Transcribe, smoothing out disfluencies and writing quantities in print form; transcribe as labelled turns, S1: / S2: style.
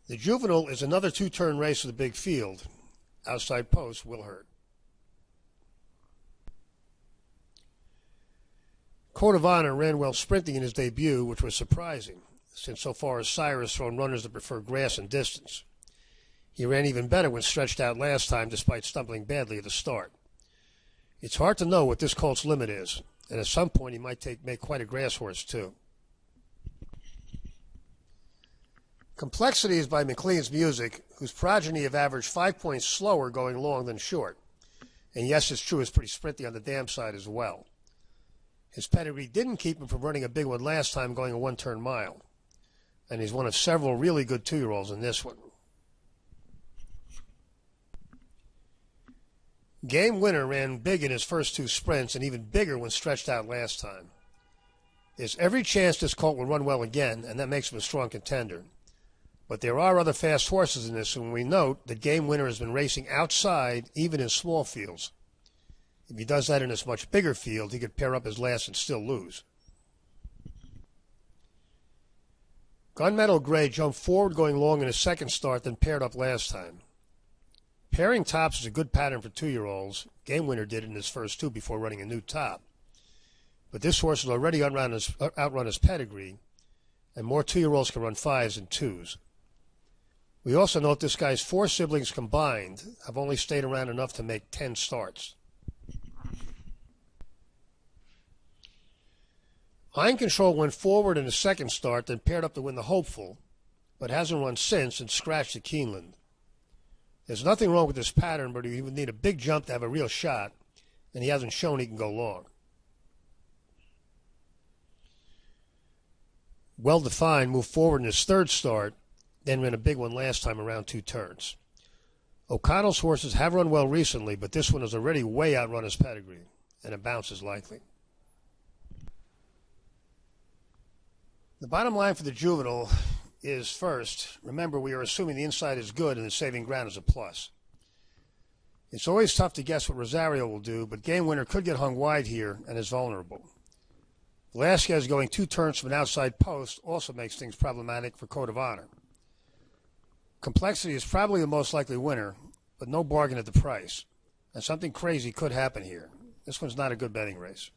S1: The Juvenile is another two-turn race with a big field. Outside post will hurt. Code of Honor ran well sprinting in his debut, which was surprising, since so far as Sire has thrown runners that prefer grass and distance. He ran even better when stretched out last time, despite stumbling badly at the start. It's hard to know what this colt's limit is, and at some point he might make quite a grass horse, too. Complexity is by McLean's Music, whose progeny have averaged 5 points slower going long than short. And yes, it's true, it's pretty sprinty on the dam side as well. His pedigree didn't keep him from running a big one last time, going a one-turn mile. And he's one of several really good two-year-olds in this one. Game Winner ran big in his first two sprints and even bigger when stretched out last time. There's every chance this colt will run well again, and that makes him a strong contender. But there are other fast horses in this, and we note that Game Winner has been racing outside even in small fields. If he does that in this much bigger field, he could pair up his last and still lose. Gunmetal Gray jumped forward going long in his second start, then paired up last time. Pairing tops is a good pattern for two-year-olds. Game Winner did it in his first two before running a new top. But this horse has already outrun his pedigree, and more two-year-olds can run fives and twos. We also note this guy's four siblings combined have only stayed around enough to make 10 starts. Mind Control went forward in his second start, then paired up to win the Hopeful, but hasn't run since and scratched at Keeneland. There's nothing wrong with this pattern, but he would need a big jump to have a real shot, and he hasn't shown he can go long. Well Defined moved forward in his third start, then ran a big one last time around 2 turns. O'Connell's horses have run well recently, but this one has already way outrun his pedigree, and a bounce is likely. The bottom line for the Juvenile is, first, remember we are assuming the inside is good and the saving ground is a plus. It's always tough to guess what Rosario will do, but Game Winner could get hung wide here and is vulnerable. Velasquez going 2 turns from an outside post also makes things problematic for Code of Honor. Complexity is probably the most likely winner, but no bargain at the price. And something crazy could happen here. This one's not a good betting race.